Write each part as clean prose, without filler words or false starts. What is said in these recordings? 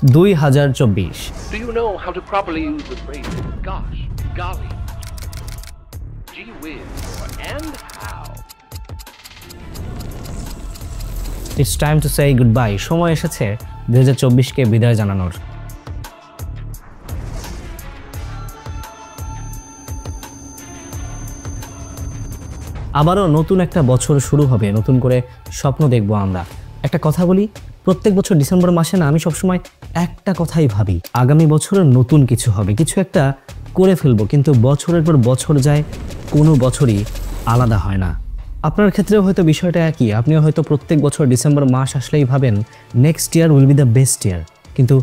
2024 Do you know how to properly use the phrases gosh, golly, gee whiz, and how? It's time to say goodbye. সময় এসেছে 2024 কে বিদায় জানানোর। আবারও নতুন একটা বছর শুরু হবে, নতুন করে স্বপ্ন দেখব আমরা। একটা কথা বলি, প্রত্যেক বছর ডিসেম্বর মাসে না আমি সবসময় একটা কথাই ভাবি, আগামী বছরে নতুন কিছু হবে, কিছু একটা করে ফেলবো। কিন্তু বছরের পর বছর যায়, কোনো বছরই আলাদা হয় না। আপনার ক্ষেত্রেও হয়তো বিষয়টা একই। আপনিও হয়তো প্রত্যেক বছর ডিসেম্বর মাস আসলেই ভাবেন next year will be the best ইয়ার, কিন্তু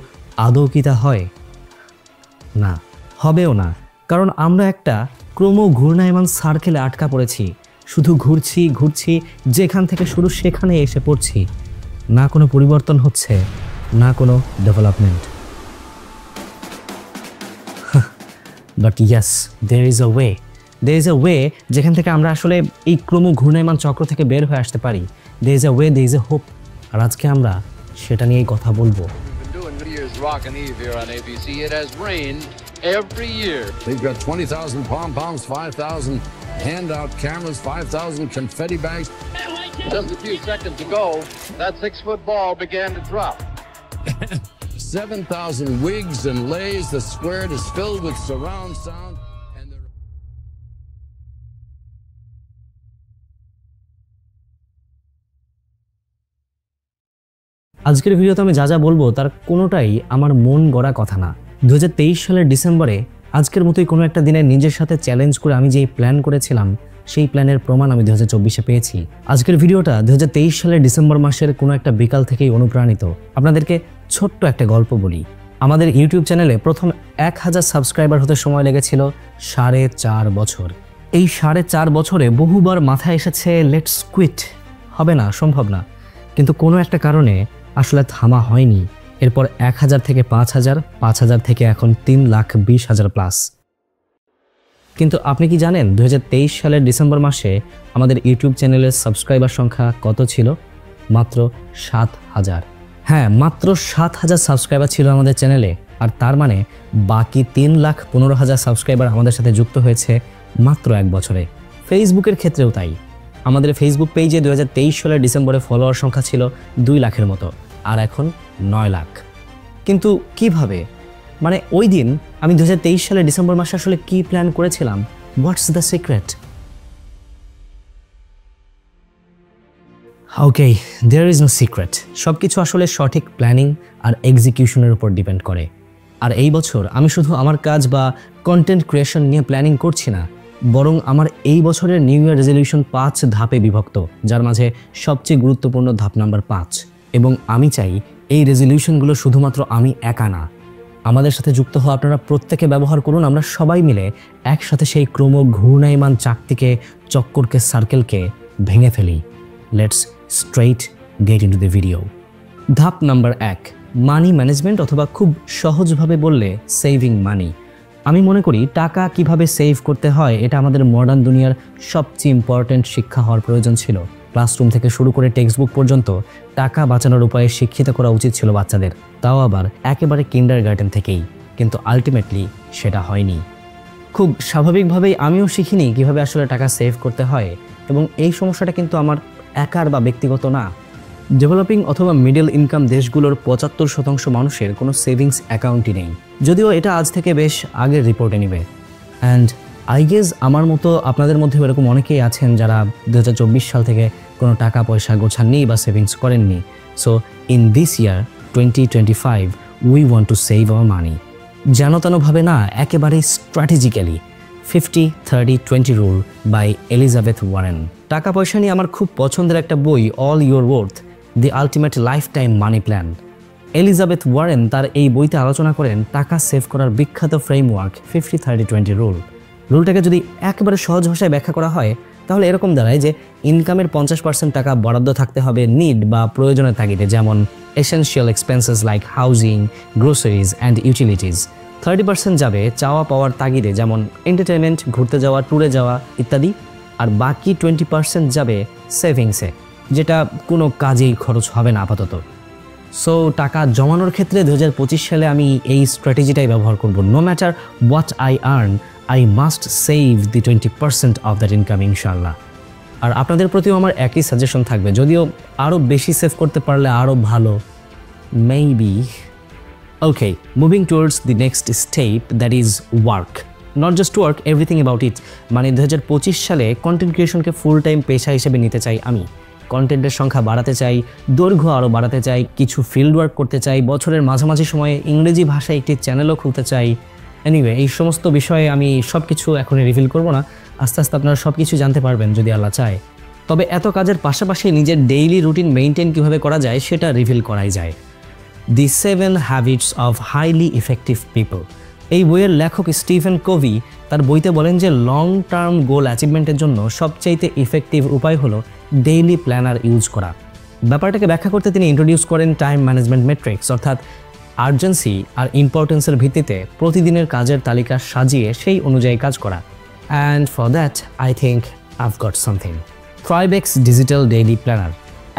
আদৌ কি তা হয়? না, হবেও না। কারণ আমরা একটা ক্রম ঘূর্ণায়মান সার্কেলে আটকা পড়েছি। শুধু ঘুরছি ঘুরছি, যেখান থেকে শুরু সেখানে এসে পড়ছি। না কোনো পরিবর্তন হচ্ছে, না কোনো development. But yes, there is a way যেখান থেকে আমরা আসলে এই ক্রম ঘূর্ণায়মান চক্র থেকে বের হয়ে আসতে পারি। There is a way, there is a hope. আর আজকে আমরা সেটা নিয়েই কথা বলবো। Rockin' Eve here on ABC. It has rained every year. They've got 20,000 pom-poms, 5,000 handout cameras, 5,000 confetti bags. Just a few seconds ago, that 6-foot ball began to drop. 7,000 wigs and lays. The square is filled with surround sound. আজকের ভিডিওতে আমি যা যা বলবো তার কোনোটাই আমার মন গড়া কথা না। 2023 সালের ডিসেম্বরে আজকের মতোই কোনো একটা দিনে নিজের সাথে চ্যালেঞ্জ করে আমি যেই প্ল্যান করেছিলাম সেই প্ল্যানের প্রমাণ আমি 2024-এ পেয়েছি। আজকের ভিডিওটা 2023 সালের ডিসেম্বর মাসের কোনো একটা বিকাল থেকেই অনুপ্রাণিত। আপনাদেরকে ছোট্ট একটা গল্প বলি। আমাদের ইউটিউব চ্যানেলে প্রথম 1000 সাবস্ক্রাইবার হতে সময় লেগেছিল 4.5 বছর। এই 4.5 বছরে বহুবার মাথায় এসেছে লেটস কুইট, হবে না, সম্ভব না। কিন্তু কোনো একটা কারণে আসলে থামা হয়নি। এরপর 1000 থেকে 5000, 5000 থেকে এখন 3,20,000 প্লাস। কিন্তু আপনি কি জানেন 2023 সালের ডিসেম্বর মাসে আমাদের ইউটিউব চ্যানেলের সাবস্ক্রাইবার সংখ্যা কত ছিল? মাত্র 7,000। হ্যাঁ, মাত্র 7,000 সাবস্ক্রাইবার ছিল আমাদের চ্যানেলে। আর তার মানে বাকি 3,15,000 সাবস্ক্রাইবার আমাদের সাথে যুক্ত হয়েছে মাত্র 1 বছরে। ফেসবুকের ক্ষেত্রেও তাই। আমাদের ফেসবুক পেজে 2023 সালের ডিসেম্বরে ফলোয়ার সংখ্যা ছিল 2 লাখের মতো, আর এখন 9 লাখ। কিন্তু কিভাবে? মানে ওই দিন আমি 2023 সালের ডিসেম্বর মাসে আসলে কি প্ল্যান করেছিলাম? What's the secret? Okay, there is no secret. সব কিছু আসলে সঠিক প্ল্যানিং আর এক্সিকিউশনের উপর ডিপেন্ড করে। আর এই বছর আমি শুধু আমার কাজ বা কন্টেন্ট ক্রিয়েশন নিয়ে প্ল্যানিং করছি না, বরং আমার এই বছরের নিউ ইয়ার রেজলিউশন 5 ধাপে বিভক্ত, যার মাঝে সবচেয়ে গুরুত্বপূর্ণ ধাপ নাম্বার 5। এবং আমি চাই এই রেজলিউশনগুলো শুধুমাত্র আমি একা না, আমাদের সাথে যুক্ত হওয়া আপনারা প্রত্যেকে ব্যবহার করুন। আমরা সবাই মিলে একসাথে সেই ক্রম ঘূর্ণায়মান চাকতিকে, চক্করকে, সার্কেলকে ভেঙে ফেলি। Let's straight get into the video. ধাপ নাম্বার 1, মানি ম্যানেজমেন্ট, অথবা খুব সহজভাবে বললে সেভিং মানি। আমি মনে করি টাকা কিভাবে সেভ করতে হয় এটা আমাদের মডার্ন দুনিয়ার সবচেয়ে ইম্পর্ট্যান্ট শিক্ষা হওয়ার প্রয়োজন ছিল। ক্লাসরুম থেকে শুরু করে টেক্সট বুক পর্যন্ত টাকা বাঁচানোর উপায়ে শিক্ষিত করা উচিত ছিল বাচ্চাদের, তাও আবার একেবারে কিন্ডারগার্টেন থেকেই। কিন্তু আলটিমেটলি সেটা হয়নি। খুব স্বাভাবিকভাবেই আমিও শিখিনি কিভাবে আসলে টাকা সেভ করতে হয়। এবং এই সমস্যাটা কিন্তু আমার একার বা ব্যক্তিগত না। ডেভেলপিং অথবা মিডল ইনকাম দেশগুলোর 75% মানুষের কোনো সেভিংস অ্যাকাউন্টই নেই, যদিও এটা আজ থেকে বেশ আগের রিপোর্টে নিবে। অ্যান্ড আই গেস আমার মতো আপনাদের মধ্যে এরকম অনেকেই আছেন যারা 2024 সাল থেকে কোনো টাকা পয়সা গোছাননি বা সেভিংস করেননি। So in this year 2025 we want to save our money. যেন তেনভাবে না, একেবারে strategically. 50-30-20 rule by Elizabeth Warren. টাকা পয়সা নিয়ে আমার খুব পছন্দের একটা বই, all your worth, the ultimate lifetime money plan. Elizabeth Warren তার এই বইতে আলোচনা করেন টাকা সেভ করার বিখ্যাত ফ্রেমওয়ার্ক 50-30-20 রুল। রুলটাকে যদি একেবারে সহজ ভাষায় ব্যাখ্যা করা হয় তাহলে এরকম দাঁড়ায় যে ইনকামের 50% টাকা বরাদ্দ থাকতে হবে নিড বা প্রয়োজনের তাগিদে, যেমন essential expenses like housing, groceries and utilities. 30% যাবে চাওয়া পাওয়ার তাগিদে, যেমন এন্টারটেনমেন্ট, ঘুরতে যাওয়া, ট্যুরে যাওয়া ইত্যাদি। আর বাকি 20% যাবে সেভিংসে, যেটা কোনো কাজেই খরচ হবে না আপাতত। সো টাকা জমানোর ক্ষেত্রে 2025 সালে আমি এই স্ট্র্যাটেজিটাই ব্যবহার করব। No matter what I earn, I must save the 20% of that income ইনশাল্লাহ। আর আপনাদের প্রতিও আমার একই সাজেশন থাকবে, যদিও আরও বেশি সেভ করতে পারলে আরও ভালো, maybe. Okay, moving towards the next step, that is work. Not just work, everything about it. মানে 2025 সালে কন্টেন্ট ক্রিয়েশনকে ফুল টাইম পেশা হিসেবে নিতে চাই আমি। কন্টেন্টের সংখ্যা বাড়াতে চাই, দৈর্ঘ্য আরও বাড়াতে চাই, কিছু ফিল্ড ওয়ার্ক করতে চাই, বছরের মাঝামাঝি সময়ে ইংরেজি ভাষায় একটি চ্যানেলও খুলতে চাই। এনিওয়ে, এই সমস্ত বিষয়ে আমি সব কিছু এখনই রিভিল করব না, আস্তে আস্তে আপনারা সব কিছু জানতে পারবেন যদি আল্লাহ চায়। তবে এত কাজের পাশাপাশি নিজের ডেইলি রুটিন মেইনটেইন কীভাবে করা যায় সেটা রিভিল করাই যায়। দি 7 habits of highly effective people. এই বইয়ের লেখক স্টিফেন কোভি তার বইতে বলেন যে লং টার্ম গোল অ্যাচিভমেন্টের জন্য সবচাইতে ইফেক্টিভ উপায় হলো ডেইলি প্ল্যানার ইউজ করা। ব্যাপারটাকে ব্যাখ্যা করতে তিনি ইন্ট্রোডিউস করেন টাইম ম্যানেজমেন্ট মেট্রিক্স, অর্থাৎ আর্জেন্সি আর ইম্পর্টেন্সের ভিত্তিতে প্রতিদিনের কাজের তালিকা সাজিয়ে সেই অনুযায়ী কাজ করা। And for that I think I've got something. ThriveX digital daily planner,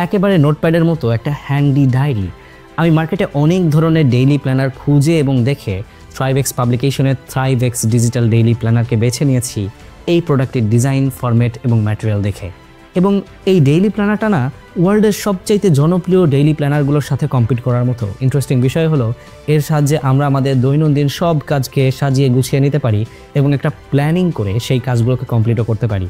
একেবারে নোটপ্যাডের মতো একটা হ্যান্ডি ডায়েরি। আমি মার্কেটে অনেক ধরনের ডেইলি প্ল্যানার খুঁজে এবং দেখে থ্রাইভএক্স পাবলিকেশনের থ্রাইভএক্স ডিজিটাল ডেইলি প্ল্যানারকে বেছে নিয়েছি এই প্রোডাক্টের ডিজাইন, ফরম্যাট এবং ম্যাটেরিয়াল দেখে। এবং এই ডেইলি প্ল্যানারটা না ওয়ার্ল্ডের সবচাইতে জনপ্রিয় ডেইলি প্ল্যানারগুলোর সাথে কম্পিট করার মতো। ইন্টারেস্টিং বিষয় হলো এর সাহায্যে আমরা আমাদের দৈনন্দিন সব কাজকে সাজিয়ে গুছিয়ে নিতে পারি এবং একটা প্ল্যানিং করে সেই কাজগুলোকে কমপ্লিটও করতে পারি।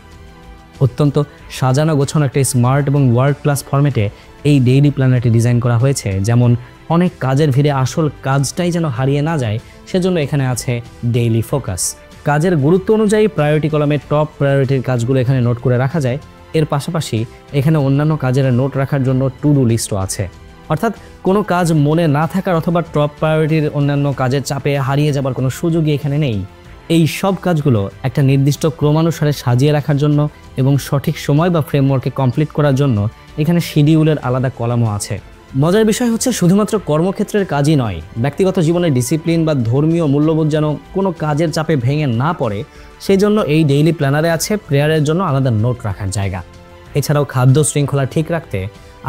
অত্যন্ত সাজানো গোছানো একটা স্মার্ট এবং ওয়ার্ল্ড ক্লাস ফরম্যাটে এই ডেইলি প্ল্যানারটি ডিজাইন করা হয়েছে, যেমন অনেক কাজের ভিড়ে আসল কাজটাই যেন হারিয়ে না যায় সেজন্য এখানে আছে ডেইলি ফোকাস। কাজের গুরুত্ব অনুযায়ী প্রায়োরিটি কলামে টপ প্রায়োরিটির কাজগুলো এখানে নোট করে রাখা যায়। এর পাশাপাশি এখানে অন্যান্য কাজের নোট রাখার জন্য টু ডু লিস্টও আছে, অর্থাৎ কোনো কাজ মনে না থাকার অথবা টপ প্রায়োরিটির অন্যান্য কাজের চাপে হারিয়ে যাবার কোনো সুযোগই এখানে নেই। এই সব কাজগুলো একটা নির্দিষ্ট ক্রমানুসারে সাজিয়ে রাখার জন্য এবং সঠিক সময় বা ফ্রেমওয়ার্কে কমপ্লিট করার জন্য এখানে শিডিউলের আলাদা কলামও আছে। মজার বিষয় হচ্ছে শুধুমাত্র কর্মক্ষেত্রের কাজই নয়, ব্যক্তিগত জীবনের ডিসিপ্লিন বা ধর্মীয় মূল্যবোধ যেন কোনো কাজের চাপে ভেঙে না পড়ে সেই জন্য এই ডেইলি প্ল্যানারে আছে প্রেয়ারের জন্য আলাদা নোট রাখার জায়গা। এছাড়াও খাদ্য শৃঙ্খলা ঠিক রাখতে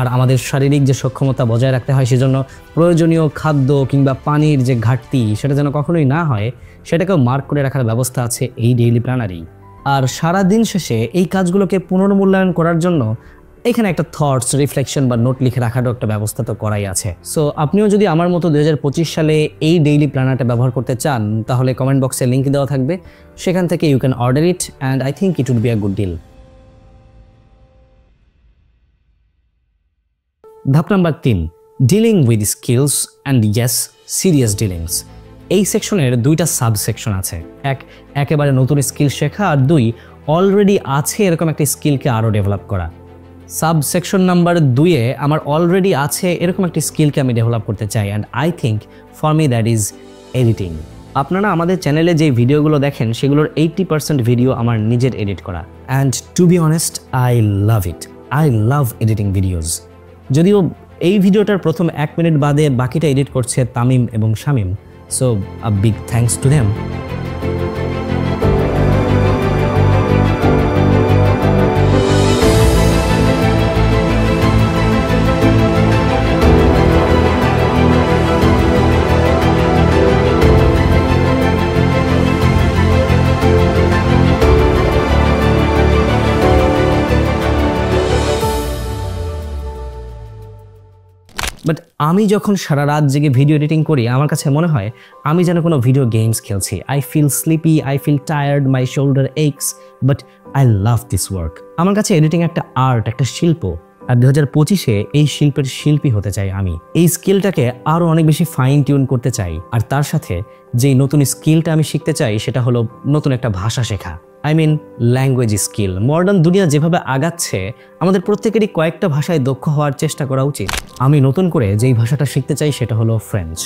আর আমাদের শারীরিক যে সক্ষমতা বজায় রাখতে হয় সেজন্য প্রয়োজনীয় খাদ্য কিংবা পানির যে ঘাটতি সেটা যেন কখনোই না হয় সেটাকেও মার্ক করে রাখার ব্যবস্থা আছে এই ডেইলি প্ল্যানারেই। আর সারা দিন শেষে এই কাজগুলোকে পুনর্মূল্যায়ন করার জন্য এখানে একটা থটস, রিফ্লেকশন বা নোট লিখে রাখারও একটা ব্যবস্থা তো করাই আছে। সো আপনিও যদি আমার মতো 2025 সালে এই ডেইলি প্ল্যানারটা ব্যবহার করতে চান তাহলে কমেন্ট বক্সে লিঙ্ক দেওয়া থাকবে, সেখান থেকে you can order it and I think it would be a good deal. ধাপ number 3, dealing with skills and yes serious dealings. এই সেকশনের দুইটা সাব সেকশন আছে, একেবারে নতুন স্কিল শেখা আর 2 অলরেডি আছে এরকম একটা স্কিলকে আরও ডেভেলপ করা। সাব সেকশন নাম্বার 2-এ আমার অলরেডি আছে এরকম একটা স্কিলকে আমি ডেভেলপ করতে চাই and I think for me that is editing. আপনারা আমাদের চ্যানেলে যে ভিডিওগুলো দেখেন সেগুলোর 80% ভিডিও আমার নিজের এডিট করা and to be honest I love it. I love editing videos. যদিও এই ভিডিওটার প্রথম 1 মিনিট বাদে বাকিটা এডিট করছে তামিম এবং Shamim, so a big thanks to them. But আমি যখন সারা রাত জেগে ভিডিও এডিটিং করি আমার কাছে মনে হয় আমি যেন কোনো ভিডিও গেমস খেলছি। I feel sleepy, I feel tired, my shoulder aches, but I love this work. আমার কাছে এডিটিং একটা আর্ট, একটা শিল্প, আর 2025-এ এই শিল্পের শিল্পী হতে চাই আমি। এই স্কিলটাকে আরও অনেক বেশি ফাইন টিউন করতে চাই, আর তার সাথে যেই নতুন স্কিলটা আমি শিখতে চাই সেটা হলো নতুন একটা ভাষা শেখা। I mean language skill. Modern দুনিয়া যেভাবে আগাচ্ছে আমাদের প্রত্যেকেরই কয়েকটা ভাষায় দক্ষ হওয়ার চেষ্টা করা উচিত। আমি নতুন করে যেই ভাষাটা শিখতে চাই সেটা হলো ফ্রেঞ্চ।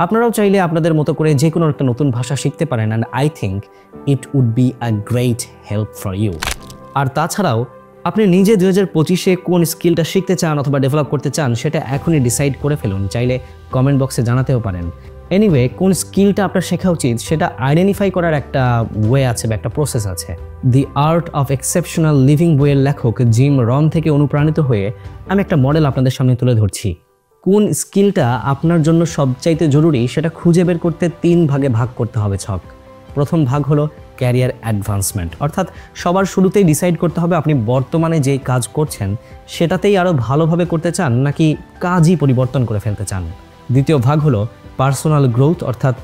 আপনারাও চাইলে আপনাদের মতো করে যে কোনো একটা নতুন ভাষা শিখতে পারেন and I think it would be a great help for you. আর তাছাড়াও আপনি নিজে 2025-এ কোন স্কিলটা শিখতে চান অথবা ডেভেলপ করতে চান সেটা এখনই ডিসাইড করে ফেলুন, চাইলে কমেন্ট বক্সে জানাতেও পারেন। এনিওয়ে, কোন স্কিলটা আপনার শেখা উচিত সেটা আইডেন্টিফাই করার একটা ওয়ে আছে বা একটা প্রসেস আছে। দি আর্ট অফ এক্সেপশনাল লিভিং বইয়ের লেখক জিম রন থেকে অনুপ্রাণিত হয়ে আমি একটা মডেল আপনাদের সামনে তুলে ধরছি। কোন স্কিলটা আপনার জন্য সবচাইতে জরুরি সেটা খুঁজে বের করতে 3 ভাগে ভাগ করতে হবে ছক। প্রথম ভাগ হলো ক্যারিয়ার অ্যাডভান্সমেন্ট, অর্থাৎ সবার শুরুতেই ডিসাইড করতে হবে আপনি বর্তমানে যেই কাজ করছেন সেটাতেই আরও ভালোভাবে করতে চান নাকি কাজই পরিবর্তন করে ফেলতে চান। দ্বিতীয় ভাগ হলো পার্সোনাল গ্রোথ, অর্থাৎ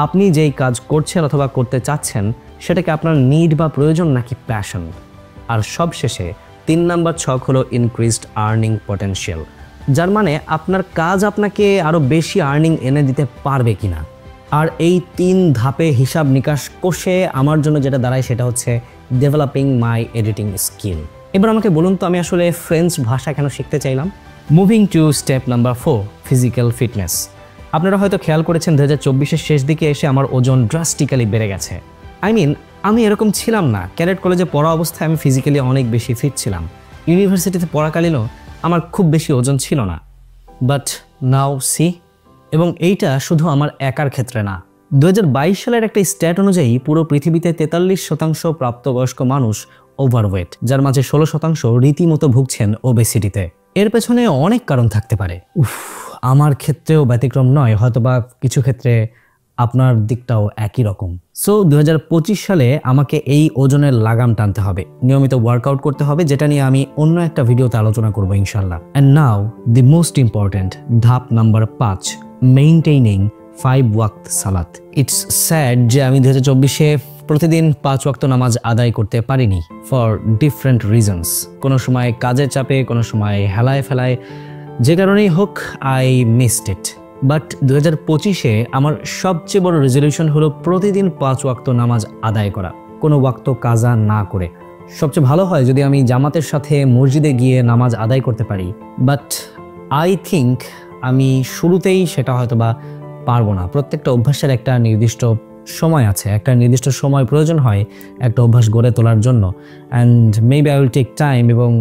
আপনি যেই কাজ করছেন অথবা করতে চাচ্ছেন সেটাকে আপনার নিড বা প্রয়োজন নাকি প্যাশন। আর সবশেষে 3 নম্বর ছক হলো ইনক্রিজড আর্নিং পটেনশিয়াল, যার মানে আপনার কাজ আপনাকে আরও বেশি আর্নিং এনে দিতে পারবে কিনা। আর এই 3 ধাপে হিসাব নিকাশ কষে আমার জন্য যেটা দাঁড়ায় সেটা হচ্ছে ডেভেলপিং মাই এডিটিং স্কিল। এবার আমাকে বলুন তো আমি আসলে ফ্রেঞ্চ ভাষা কেন শিখতে চাইলাম। Moving to step number 4, physical fitness. আপনারা হয়তো খেয়াল করেছেন 2024-এর শেষ দিকে এসে আমার ওজন ড্রাস্টিক্যালি বেড়ে গেছে। আমি এরকম ছিলাম না। ক্যাডেট কলেজে পড়া অবস্থায় আমি ফিজিক্যালি অনেক বেশি ফিট ছিলাম। ইউনিভার্সিটিতে পড়াকালীনও আমার খুব বেশি ওজন ছিল না। বাট নাও সি, এবং এইটা শুধু আমার একার ক্ষেত্রে না। 2022 সালের একটা স্ট্যাট অনুযায়ী পুরো পৃথিবীতে 43% প্রাপ্তবয়স্ক মানুষ ওভারওয়েট, যার মাঝে 16% রীতিমতো ভুগছেন ওবেসিটিতে। এর পেছনে অনেক কারণ থাকতে পারে। আমার ক্ষেত্রেও ব্যতিক্রম নয়, হয়তোবা কিছু ক্ষেত্রে আপনার দিকটাও একই রকম। সো 2025 সালে আমাকে এই ওজনের লাগাম টানতে হবে, নিয়মিত ওয়ার্কআউট করতে হবে, যেটা নিয়ে আমি অন্য একটা ভিডিওতে আলোচনা করবো ইনশাল্লাহ। And now the most important ধাপ নাম্বার 5, মেইনটেইনিং 5 ওয়াক্ত সালাত। ইটস স্যাড যে আমি 2024-এ প্রতিদিন 5 ওয়াক্ত নামাজ আদায় করতে পারিনি ফর ডিফারেন্ট রিজনস। কোনো সময় কাজের চাপে, কোনো সময় হেলায় ফেলায়, যে কারণেই হোক আই মিসড ইট। বাট 2025-এ আমার সবচেয়ে বড় রেজলিউশন হলো প্রতিদিন 5 ওয়াক্ত নামাজ আদায় করা, কোনো ওয়াক্ত কাজা না করে। সবচেয়ে ভালো হয় যদি আমি জামাতের সাথে মসজিদে গিয়ে নামাজ আদায় করতে পারি, বাট আই থিঙ্ক আমি শুরুতেই সেটা হয়তোবা পারবো না। প্রত্যেকটা অভ্যাসের একটা নির্দিষ্ট সময় আছে, একটা নির্দিষ্ট সময় প্রয়োজন হয় একটা অভ্যাস গড়ে তোলার জন্য। And maybe I will take time, এবং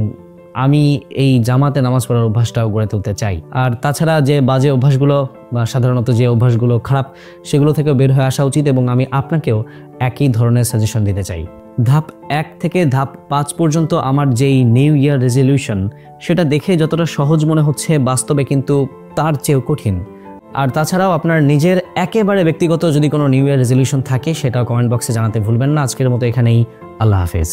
আমি এই জামাতে নামাজ পড়ার অভ্যাসটাও গড়ে তুলতে চাই। আর তাছাড়া যে বাজে অভ্যাসগুলো বা সাধারণত যে অভ্যাসগুলো খারাপ, সেগুলো থেকেও বের হয়ে আসা উচিত, এবং আমি আপনাকেও একই ধরনের সাজেশন দিতে চাই। ধাপ 1 থেকে ধাপ 5 পর্যন্ত আমার যেই নিউ ইয়ার রেজলিউশন, সেটা দেখে যতটা সহজ মনে হচ্ছে, বাস্তবে কিন্তু তার চেয়েও কঠিন। আর তাছাড়াও আপনার নিজের একেবারে ব্যক্তিগত যদি কোনো নিউ ইয়ার রেজলিউশন থাকে, সেটাও কমেন্ট বক্সে জানাতে ভুলবেন না। আজকের মতো এখানেই, আল্লাহ হাফেজ।